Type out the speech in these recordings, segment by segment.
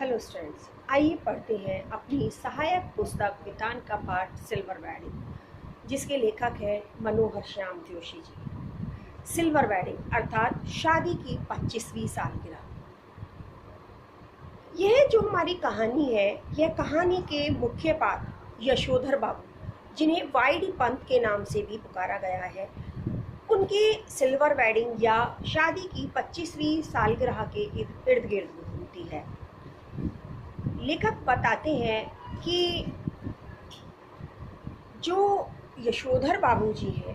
Hello students, आइए पढ़ते हैं अपनी सहायक पुस्तक विज्ञान का पाठ सिल्वर वेडिंग, जिसके लेखक है मनोहर श्याम जोशी जी। सिल्वर वेडिंग अर्थात शादी की 25वीं सालगिरह। यह जो हमारी कहानी है, यह कहानी के मुख्य पात्र यशोधर बाबू, जिन्हें वाईडी पंत के नाम से भी पुकारा गया है, उनके सिल्वर वेडिंग या शादी की 25वीं सालगिरह के इर्द गिर्द होती है। लेखक बताते हैं कि जो यशोधर बाबू जी हैं,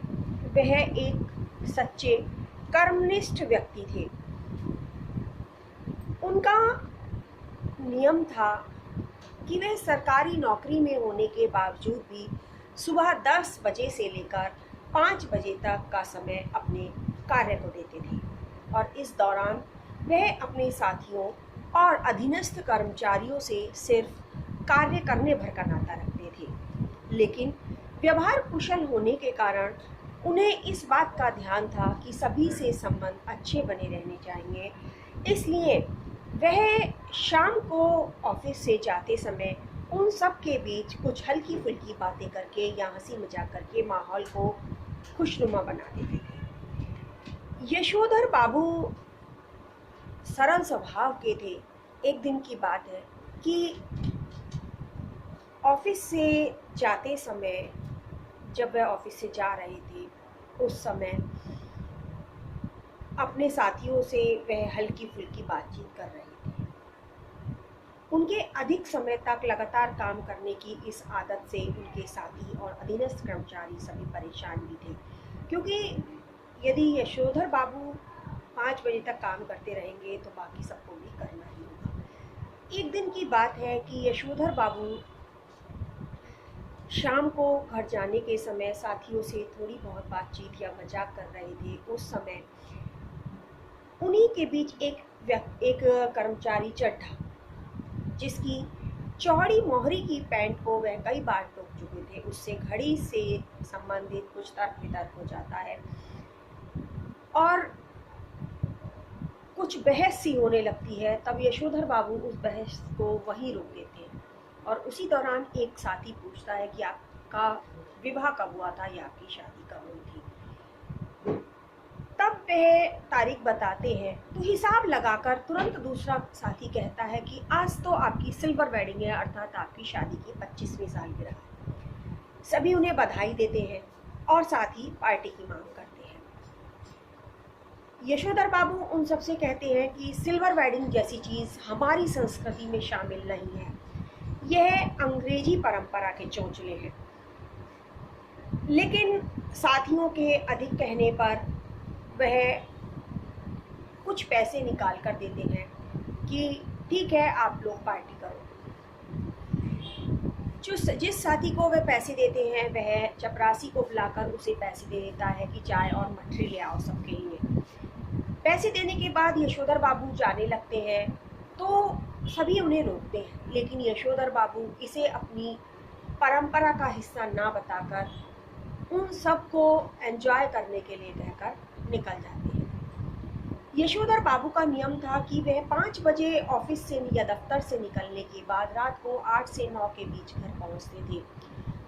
वह एक सच्चे कर्मनिष्ठ व्यक्ति थे। उनका नियम था कि वे सरकारी नौकरी में होने के बावजूद भी सुबह 10 बजे से लेकर 5 बजे तक का समय अपने कार्य को देते थे और इस दौरान वह अपने साथियों और अधीनस्थ कर्मचारियों से सिर्फ कार्य करने भर का नाता रखते थे। लेकिन व्यवहार कुशल होने के कारण उन्हें इस बात का ध्यान था कि सभी से संबंध अच्छे बने रहने चाहिए। इसलिए वह शाम को ऑफिस से जाते समय उन सब के बीच कुछ हल्की फुल्की बातें करके या हंसी मजाक करके माहौल को खुशनुमा बना देते थे। यशोधर बाबू सरल स्वभाव के थे। एक दिन की बात है कि ऑफिस से जाते समय, जब वह ऑफिस से जा रहे थे, उस समय अपने साथियों से वह हल्की फुल्की बातचीत कर रहे थे। उनके अधिक समय तक लगातार काम करने की इस आदत से उनके साथी और अधीनस्थ कर्मचारी सभी परेशान भी थे, क्योंकि यदि यशोधर बाबू 5 बजे तक काम करते रहेंगे तो बाकी सबको भी करना ही होगा। एक दिन की बात है कि यशोधर बाबू शाम को घर जाने के समय साथियों से थोड़ी बहुत बातचीत या मजाक कर रहे थे। उस समय उन्हीं के बीच एक कर्मचारी चड्ढा, जिसकी चौड़ी मोहरी की पैंट को वह कई बार टोक चुके थे, उससे घड़ी से संबंधित कुछ तर्क वितर्क हो जाता है और कुछ बहस सी होने लगती है। तब यशोधर बाबू उस बहस को वहीं रोक देते हैं और उसी दौरान एक साथी पूछता है कि आपका विवाह कब हुआ था या आपकी शादी कब हुई थी। तब वह तारीख बताते हैं तो हिसाब लगाकर तुरंत दूसरा साथी कहता है कि आज तो आपकी सिल्वर वेडिंग है, अर्थात आपकी शादी की 25वीं सालगिरह है। सभी उन्हें बधाई देते हैं और साथ ही पार्टी की मांग करते हैं। यशोधर बाबू उन सबसे कहते हैं कि सिल्वर वेडिंग जैसी चीज़ हमारी संस्कृति में शामिल नहीं है, यह अंग्रेजी परंपरा के चोंचले हैं। लेकिन साथियों के अधिक कहने पर वह कुछ पैसे निकाल कर देते हैं कि ठीक है, आप लोग पार्टी करो। जिस साथी को वह पैसे देते हैं, वह चपरासी को बुलाकर उसे पैसे दे देता है कि चाय और मठरी ले आओ सबके लिए। पैसे देने के बाद यशोधर बाबू जाने लगते हैं तो सभी उन्हें रोकते हैं, लेकिन यशोधर बाबू इसे अपनी परंपरा का हिस्सा ना बताकर उन सबको एंजॉय करने के लिए कहकर निकल जाते हैं। यशोधर बाबू का नियम था कि वह 5 बजे ऑफिस से या दफ्तर से निकलने के बाद रात को 8 से 9 के बीच घर पहुंचते थे।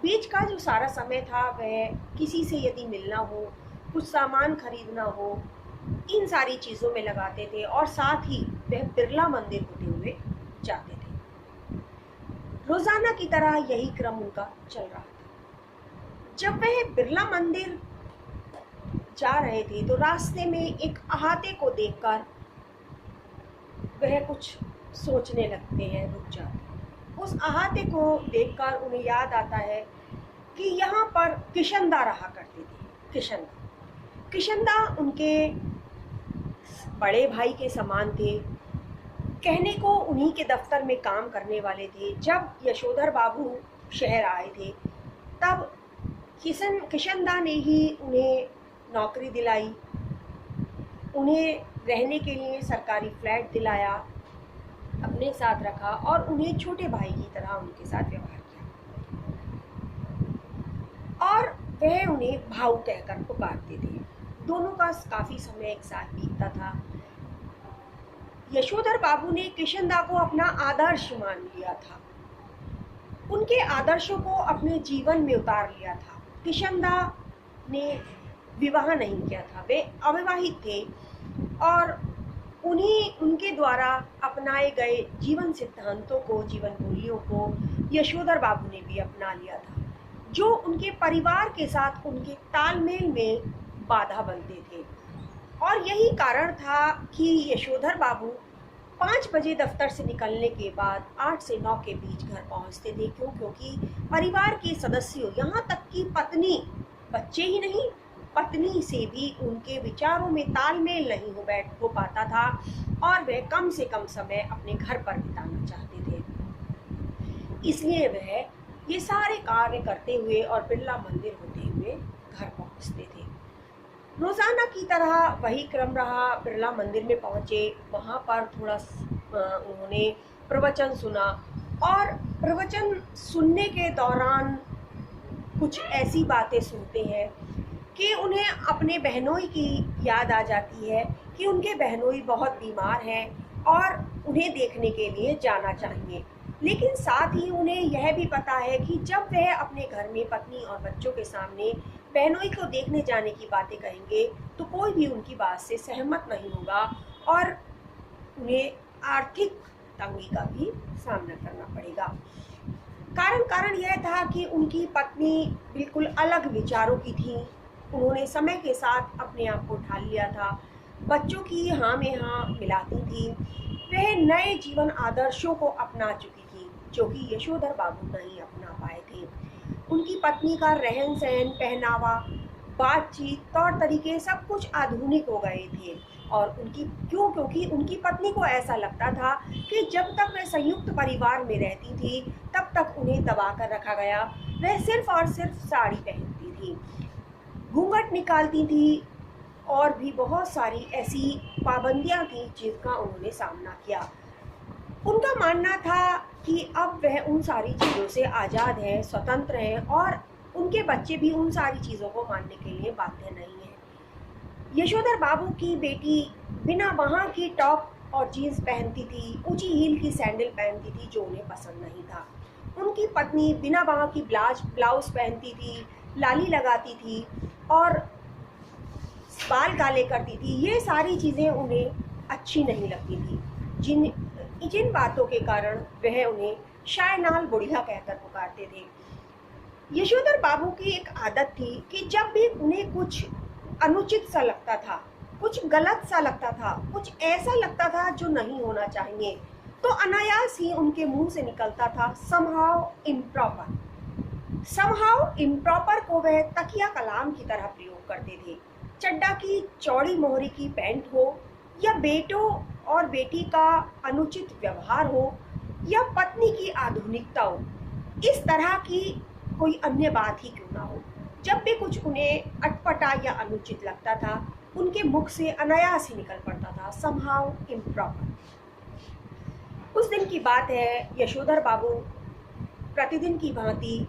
बीच का जो सारा समय था वह किसी से यदि मिलना हो, कुछ सामान खरीदना हो, इन सारी चीज़ों में लगाते थे और साथ ही वह बिरला मंदिर होते हुए जाते थे। रोजाना की तरह यही क्रम उनका चल रहा था। जब वह बिरला मंदिर जा रहे थे तो रास्ते में एक अहाते को देखकर वह कुछ सोचने लगते हैं, रुक जाते हैं। उस अहाते को देखकर उन्हें याद आता है कि यहाँ पर किशनदा रहा करते थे। किशनदा उनके बड़े भाई के समान थे, कहने को उन्हीं के दफ्तर में काम करने वाले थे। जब यशोधर बाबू शहर आए थे तब किशनदा ने ही उन्हें नौकरी दिलाई, उन्हें रहने के लिए सरकारी फ्लैट दिलाया, अपने साथ रखा और उन्हें छोटे भाई की तरह उनके साथ व्यवहार किया और वह उन्हें भाऊ कहकर पुकारते थे। दोनों का काफ़ी समय एक साथ बीतता था। यशोधर बाबू ने किशनदा को अपना आदर्श मान लिया था, उनके आदर्शों को अपने जीवन में उतार लिया था। किशनदा ने विवाह नहीं किया था, वे अविवाहित थे और उनके द्वारा अपनाए गए जीवन सिद्धांतों को, जीवन मूल्यों को यशोधर बाबू ने भी अपना लिया था, जो उनके परिवार के साथ उनके तालमेल में बाधा बनते थे। और यही कारण था कि यशोधर बाबू 5 बजे दफ्तर से निकलने के बाद 8 से 9 के बीच घर पहुंचते थे। क्योंकि परिवार के सदस्यों, यहाँ तक कि पत्नी, बच्चे ही नहीं, पत्नी से भी उनके विचारों में तालमेल नहीं हो पाता था और वे कम से कम समय अपने घर पर बिताना चाहते थे। इसलिए वह ये सारे कार्य करते हुए और बिरला मंदिर होते हुए घर पहुंचते थे। रोजाना की तरह वही क्रम रहा। बिरला मंदिर में पहुंचे, वहां पर थोड़ा उन्होंने प्रवचन सुना और प्रवचन सुनने के दौरान कुछ ऐसी बातें सुनते हैं कि उन्हें अपने बहनोई की याद आ जाती है कि उनके बहनोई बहुत बीमार हैं और उन्हें देखने के लिए जाना चाहिए। लेकिन साथ ही उन्हें यह भी पता है कि जब वह अपने घर में पत्नी और बच्चों के सामने बहनोई को देखने जाने की बातें कहेंगे तो कोई भी उनकी बात से सहमत नहीं होगा और उन्हें आर्थिक तंगी का भी सामना करना पड़ेगा। कारण यह था कि उनकी पत्नी बिल्कुल अलग विचारों की थी। उन्होंने समय के साथ अपने आप को ढाल लिया था, बच्चों की हाँ में हाँ मिलाती थी। वह नए जीवन आदर्शों को अपना चुकी थी जो कि यशोधर बाबू नहीं अपना पाए थे। उनकी पत्नी का रहन सहन, पहनावा, बातचीत, तौर तरीके सब कुछ आधुनिक हो गए थे और क्योंकि उनकी पत्नी को ऐसा लगता था कि जब तक वह संयुक्त परिवार में रहती थी तब तक उन्हें दबा कर रखा गया। वह सिर्फ और सिर्फ साड़ी पहनती थी, घूंघट निकालती थी और भी बहुत सारी ऐसी पाबंदियां थी जिनका उन्होंने सामना किया। उनका मानना था कि अब वह उन सारी चीज़ों से आज़ाद है, स्वतंत्र है और उनके बच्चे भी उन सारी चीज़ों को मानने के लिए बाध्य नहीं है। यशोधर बाबू की बेटी बिना वहाँ की टॉप और जीन्स पहनती थी, ऊंची हील की सैंडल पहनती थी जो उन्हें पसंद नहीं था। उनकी पत्नी बिना वहाँ की ब्लाउज पहनती थी, लाली लगाती थी और बाल काले करती थी। ये सारी चीज़ें उन्हें अच्छी नहीं लगती थी, जिन बातों के कारण वह उन्हें शायनाल बुढ़िया कहकर पुकारते थे। यशोधर बाबू की एक आदत थी कि जब भी उन्हें कुछ अनुचित सा लगता था, कुछ गलत सा लगता था, कुछ ऐसा लगता था जो नहीं होना चाहिए, तो अनायास ही उनके मुंह से निकलता था समहाउ इम्प्रॉपर। समहाउ इम्प्रॉपर को वह तकिया कलाम की तरह प्रयोग करते थे। चड्डा की चौड़ी मोहरी की पैंट हो या बेटों और बेटी का अनुचित व्यवहार हो या पत्नी की आधुनिकता हो, इस तरह की कोई अन्य बात ही क्यों ना हो, जब भी कुछ उन्हें अटपटा या अनुचित लगता था उनके मुख से अनायास ही निकल पड़ता था समहाउ इम्प्रॉपर। उस दिन की बात है, यशोधर बाबू प्रतिदिन की भांति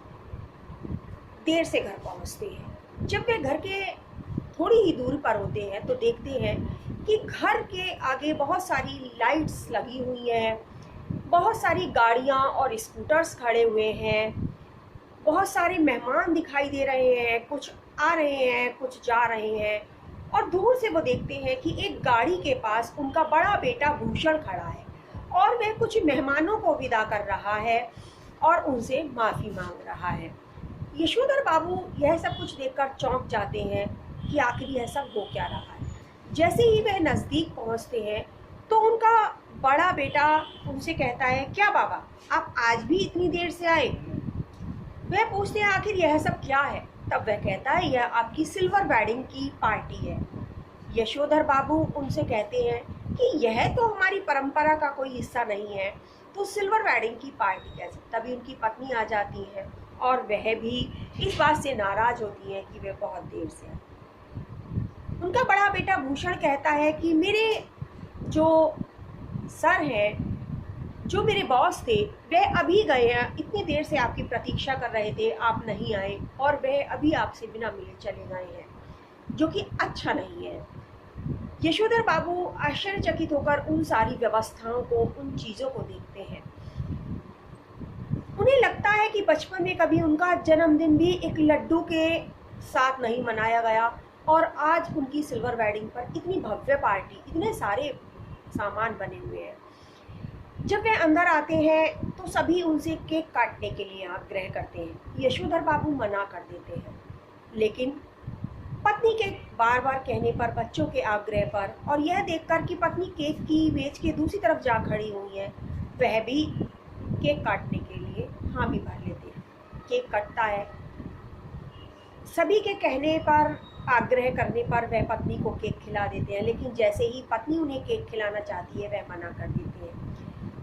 देर से घर पहुंचते हैं। जब वे घर के थोड़ी ही दूरी पर होते हैं तो देखते हैं कि घर के आगे बहुत सारी लाइट्स लगी हुई हैं, बहुत सारी गाड़ियां और स्कूटर्स खड़े हुए हैं, बहुत सारे मेहमान दिखाई दे रहे हैं, कुछ आ रहे हैं, कुछ जा रहे हैं। और दूर से वो देखते हैं कि एक गाड़ी के पास उनका बड़ा बेटा भूषण खड़ा है और वह कुछ मेहमानों को विदा कर रहा है और उनसे माफ़ी मांग रहा है। यशोधर बाबू यह सब कुछ देखकर चौंक जाते हैं कि आखिर यह सब हो क्या रहा है। जैसे ही वह नज़दीक पहुंचते हैं तो उनका बड़ा बेटा उनसे कहता है, क्या बाबा, आप आज भी इतनी देर से आए? वह पूछते हैं आखिर यह सब क्या है? तब वह कहता है, यह आपकी सिल्वर वेडिंग की पार्टी है। यशोधर बाबू उनसे कहते हैं कि यह तो हमारी परंपरा का कोई हिस्सा नहीं है, तो सिल्वर वेडिंग की पार्टी कैसे? तभी उनकी पत्नी आ जाती है और वह भी इस बात से नाराज होती है कि वे बहुत देर से आए। उनका बड़ा बेटा भूषण कहता है कि मेरे जो सर हैं, जो मेरे बॉस थे, वह अभी गए हैं, इतनी देर से आपकी प्रतीक्षा कर रहे थे, आप नहीं आए और वह अभी आपसे बिना मिले चले गए हैं, जो कि अच्छा नहीं है। यशोधर बाबू आश्चर्यचकित होकर उन सारी व्यवस्थाओं को, उन चीज़ों को देखते हैं। उन्हें लगता है कि बचपन में कभी उनका जन्मदिन भी एक लड्डू के साथ नहीं मनाया गया, और आज उनकी सिल्वर वेडिंग पर इतनी भव्य पार्टी, इतने सारे सामान बने हुए हैं। जब वे अंदर आते हैं तो सभी उनसे केक काटने के लिए आग्रह करते हैं। यशोधर बाबू मना कर देते हैं, लेकिन पत्नी के बार बार कहने पर, बच्चों के आग्रह पर, और यह देखकर कि पत्नी केक की मेज के दूसरी तरफ जा खड़ी हुई है, वह भी केक काटने के लिए हामी भर लेते हैं। केक कटता है। सभी के कहने पर, आग्रह करने पर वह पत्नी को केक खिला देते हैं, लेकिन जैसे ही पत्नी उन्हें केक खिलाना चाहती है, वह मना कर देते हैं।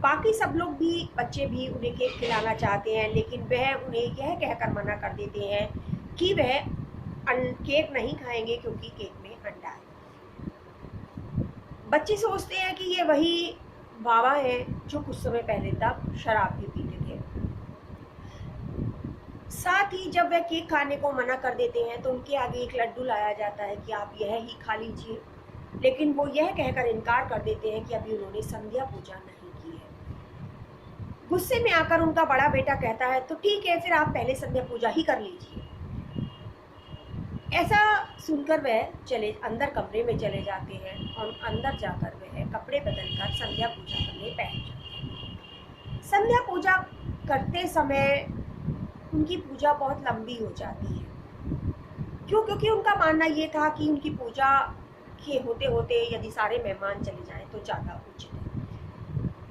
बाकी सब लोग भी, बच्चे भी उन्हें केक खिलाना चाहते हैं, लेकिन वह उन्हें यह कहकर मना कर देते हैं कि वह केक नहीं खाएंगे क्योंकि केक में अंडा है। बच्चे सोचते हैं कि ये वही बाबा हैं जो कुछ समय पहले तक शराब भी पीते थे। साथ ही जब वह केक खाने को मना कर देते हैं तो उनके आगे एक लड्डू लाया जाता है कि आप यह ही खा लीजिए, लेकिन वो यह कहकर इनकार कर देते हैं कि अभी उन्होंने संध्या पूजा नहीं की है। गुस्से में आकर उनका बड़ा बेटा कहता है, तो ठीक है, फिर आप पहले संध्या पूजा ही कर लीजिए। ऐसा सुनकर वह अंदर कमरे में चले जाते हैं, और अंदर जाकर वह कपड़े बदलकर संध्या पूजा करने बैठ जाते हैं। संध्या पूजा करते समय उनकी पूजा बहुत लंबी हो जाती है। क्यों? क्योंकि उनका मानना ये था कि उनकी पूजा के होते होते यदि सारे मेहमान चले जाएं तो ज़्यादा उचित है।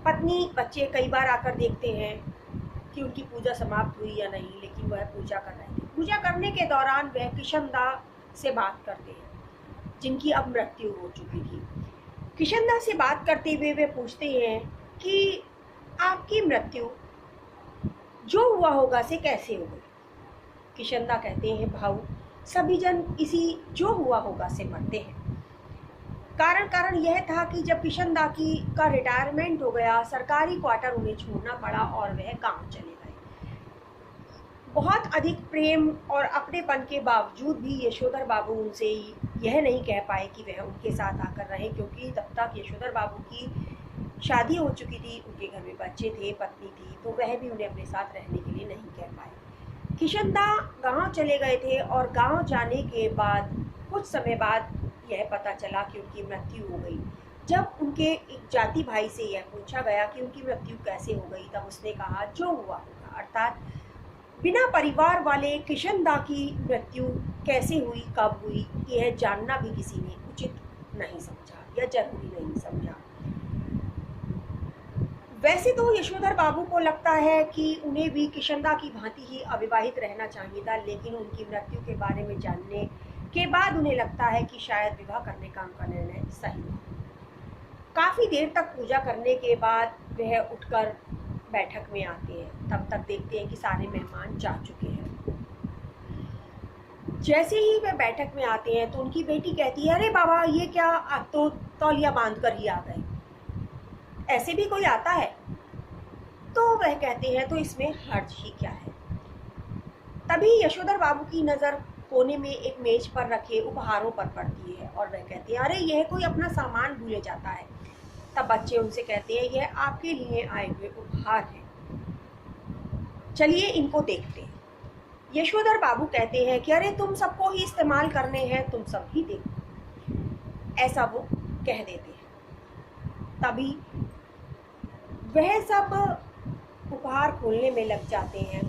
पत्नी, बच्चे कई बार आकर देखते हैं कि उनकी पूजा समाप्त हुई या नहीं, लेकिन वह पूजा कर रहे थे। पूजा करने के दौरान वह किशनदा से बात करते हैं, जिनकी अब मृत्यु हो चुकी थी। किशनदा से बात करते हुए वे पूछते हैं कि आपकी मृत्यु जो हुआ होगा से कैसे हो गई? किशनदा कहते हैं, भाऊ, सभी जन इसी जो हुआ होगा से मरते हैं। कारण यह था कि जब किशनदा का रिटायरमेंट हो गया, सरकारी क्वार्टर उन्हें छोड़ना पड़ा और वह गांव चले गए। बहुत अधिक प्रेम और अपनेपन के बावजूद भी यशोधर बाबू उनसे यह नहीं कह पाए कि वह उनके साथ आकर रहे, क्योंकि तब तक यशोधर बाबू की शादी हो चुकी थी, उनके घर में बच्चे थे, पत्नी थी, तो वह भी उन्हें अपने साथ रहने के लिए नहीं कह पाए। किशनदा गांव चले गए थे, और गांव जाने के बाद कुछ समय बाद यह पता चला कि उनकी मृत्यु हो गई। जब उनके एक जाति भाई से यह पूछा गया कि उनकी मृत्यु कैसे हो गई, तब उसने कहा, जो हुआ होगा, अर्थात बिना परिवार वाले किशनदा की मृत्यु कैसे हुई, कब हुई, यह जानना भी किसी ने उचित नहीं समझा या जरूरी नहीं समझा। वैसे तो यशोधर बाबू को लगता है कि उन्हें भी किशनदा की भांति ही अविवाहित रहना चाहिए था, लेकिन उनकी मृत्यु के बारे में जानने के बाद उन्हें लगता है कि शायद विवाह करने का उनका निर्णय सही था। काफ़ी देर तक पूजा करने के बाद वह उठकर बैठक में आते हैं। तब तक देखते हैं कि सारे मेहमान जा चुके हैं। जैसे ही वह बैठक में आते हैं तो उनकी बेटी कहती है, अरे बाबा, ये क्या, आप तो तौलिया बांध कर ही आ गए, ऐसे भी कोई आता है? तो वह कहते हैं, तो इसमें हर्ज ही क्या है। तभी यशोधर बाबू की नज़र कोने में एक मेज पर रखे उपहारों पर पड़ती है, और वह कहते हैं, अरे यह कोई अपना सामान भूले जाता है। तब बच्चे उनसे कहते हैं, यह आपके लिए आए हुए उपहार हैं, चलिए इनको देखते हैं। यशोधर बाबू कहते हैं कि अरे तुम सबको ही इस्तेमाल करने हैं, तुम सब ही देखो, ऐसा वो कह देते हैं। तभी वह सब उपहार खोलने में लग जाते हैं,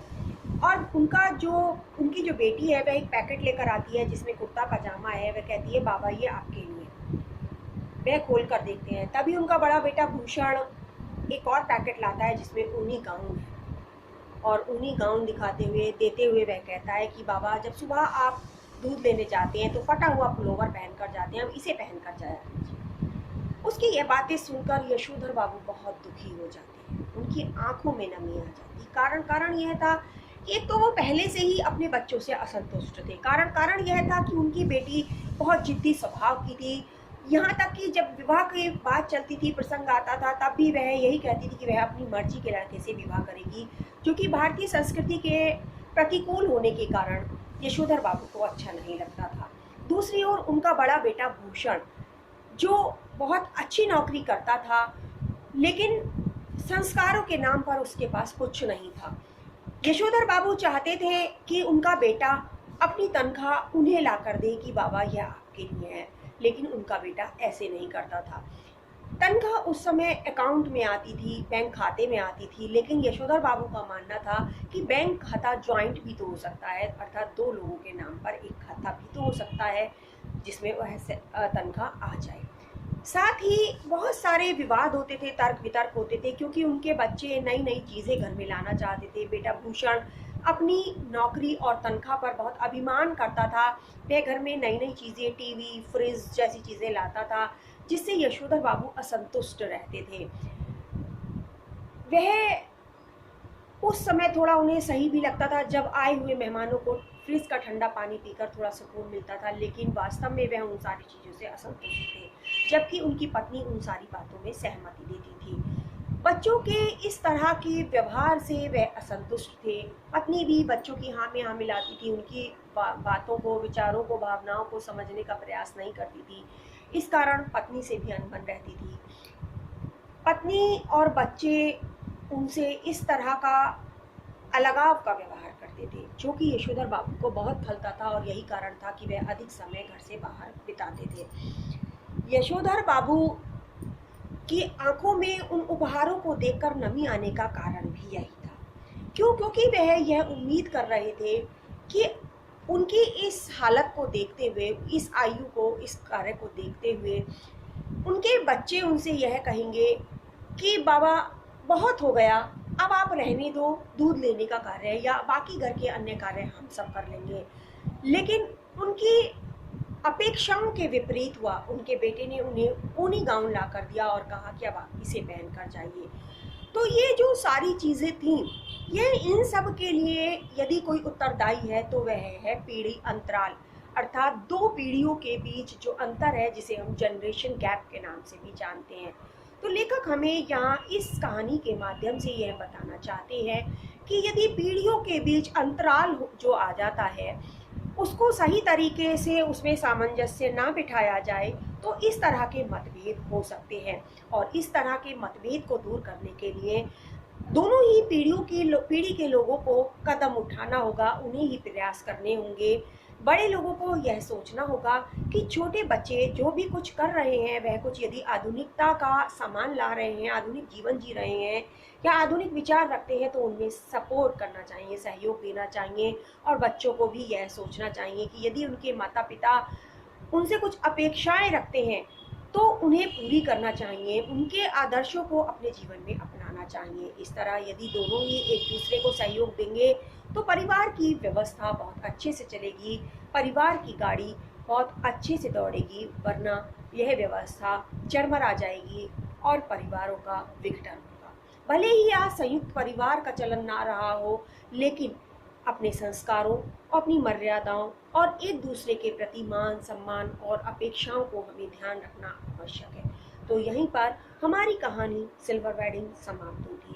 और उनकी जो बेटी है वह एक पैकेट लेकर आती है जिसमें कुर्ता पजामा है। वह कहती है, बाबा ये आपके लिए। वह खोल कर देखते हैं। तभी उनका बड़ा बेटा भूषण एक और पैकेट लाता है जिसमें ऊनी गाउन है, और ऊनी गाउन देते हुए वह कहता है कि बाबा, जब सुबह आप दूध लेने जाते हैं तो फटा हुआ पुलोवर पहनकर जाते हैं, अब इसे पहनकर जाया कीजिए। उसकी यह बातें सुनकर यशोधर बाबू बहुत दुखी हो जाते हैं। उनकी आंखों में नमी आ जाती। कारण यह था कि एक तो वो पहले से ही अपने बच्चों से असंतुष्ट थे। कारण यह था कि उनकी बेटी बहुत जिद्दी स्वभाव की थी। यहाँ तक कि जब विवाह की बात चलती थी, प्रसंग आता था, तब भी वह यही कहती थी कि वह अपनी मर्जी के लड़के से विवाह करेगी, जो कि भारतीय संस्कृति के प्रतिकूल होने के कारण यशोधर बाबू को अच्छा नहीं लगता था। दूसरी ओर उनका बड़ा बेटा भूषण, जो बहुत अच्छी नौकरी करता था, लेकिन संस्कारों के नाम पर उसके पास कुछ नहीं था। यशोधर बाबू चाहते थे कि उनका बेटा अपनी तनख्वाह उन्हें ला कर दे कि बाबा यह आपके लिए है, लेकिन उनका बेटा ऐसे नहीं करता था। तनख्वाह उस समय अकाउंट में आती थी, बैंक खाते में आती थी, लेकिन यशोधर बाबू का मानना था कि बैंक खाता ज्वाइंट भी तो हो सकता है, अर्थात दो लोगों के नाम पर एक खाता भी तो हो सकता है जिसमें वह तनख्वाह आ जाए। साथ ही बहुत सारे विवाद होते थे, तर्क वितर्क होते थे, क्योंकि उनके बच्चे नई नई चीज़ें घर में लाना चाहते थे। बेटा भूषण अपनी नौकरी और तनख्वाह पर बहुत अभिमान करता था। वह घर में नई नई चीज़ें, टीवी, फ्रिज जैसी चीज़ें लाता था, जिससे यशोधर बाबू असंतुष्ट रहते थे। वह उस समय थोड़ा उन्हें सही भी लगता था जब आए हुए मेहमानों को फ्रिज का ठंडा पानी पीकर थोड़ा सुकून मिलता था, लेकिन वास्तव में वह उन सारी चीज़ों से असंतुष्ट थे, जबकि उनकी पत्नी उन सारी बातों में सहमति देती थी। बच्चों के इस तरह के व्यवहार से वह असंतुष्ट थे। पत्नी भी बच्चों की हाँ में हाँ मिलाती थी, उनकी बातों को, विचारों को, भावनाओं को समझने का प्रयास नहीं करती थी। इस कारण पत्नी से भी अनबन रहती थी। पत्नी और बच्चे उनसे इस तरह का अलगाव का व्यवहार करते थे, जो कि यशोधर बाबू को बहुत खलता था, और यही कारण था कि वह अधिक समय घर से बाहर बिताते थे। यशोधर बाबू की आंखों में उन उपहारों को देखकर नमी आने का कारण भी यही था। क्यों? क्योंकि वह यह उम्मीद कर रहे थे कि उनकी इस हालत को देखते हुए, इस आयु को, इस कार्य को देखते हुए उनके बच्चे उनसे यह कहेंगे कि बाबा बहुत हो गया, अब आप रहने दो, दूध लेने का कार्य या बाकी घर के अन्य कार्य हम सब कर लेंगे। लेकिन उनकी अपेक्षाओं के विपरीत हुआ। उनके बेटे ने उन्हें ऊनी गाउन ला कर दिया और कहा कि अब आप इसे पहन कर जाइए। तो ये जो सारी चीज़ें थीं, ये इन सब के लिए यदि कोई उत्तरदायी है तो वह है पीढ़ी अंतराल, अर्थात दो पीढ़ियों के बीच जो अंतर है, जिसे हम जनरेशन गैप के नाम से भी जानते हैं। तो लेखक हमें यहाँ इस कहानी के माध्यम से यह बताना चाहते हैं कि यदि पीढ़ियों के बीच अंतराल जो आ जाता है, उसको सही तरीके से उसमें सामंजस्य ना बिठाया जाए, तो इस तरह के मतभेद हो सकते हैं। और इस तरह के मतभेद को दूर करने के लिए दोनों ही पीढ़ी के लोगों को कदम उठाना होगा, उन्हें ही प्रयास करने होंगे। बड़े लोगों को यह सोचना होगा कि छोटे बच्चे जो भी कुछ कर रहे हैं, वह कुछ यदि आधुनिकता का सामान ला रहे हैं, आधुनिक जीवन जी रहे हैं या आधुनिक विचार रखते हैं, तो उनमें सपोर्ट करना चाहिए, सहयोग देना चाहिए। और बच्चों को भी यह सोचना चाहिए कि यदि उनके माता पिता उनसे कुछ अपेक्षाएं रखते हैं, तो उन्हें पूरी करना चाहिए, उनके आदर्शों को अपने जीवन में अपनाना चाहिए। इस तरह यदि दोनों ही एक दूसरे को सहयोग देंगे, तो परिवार की व्यवस्था बहुत अच्छे से चलेगी, परिवार की गाड़ी बहुत अच्छे से दौड़ेगी, वरना यह व्यवस्था चरमरा जाएगी और परिवारों का विघटन होगा। भले ही आज संयुक्त परिवार का चलन ना रहा हो, लेकिन अपने संस्कारों, अपनी मर्यादाओं और एक दूसरे के प्रति मान सम्मान और अपेक्षाओं को हमें ध्यान रखना आवश्यक है। तो यहीं पर हमारी कहानी सिल्वर वेडिंग समाप्त होती है।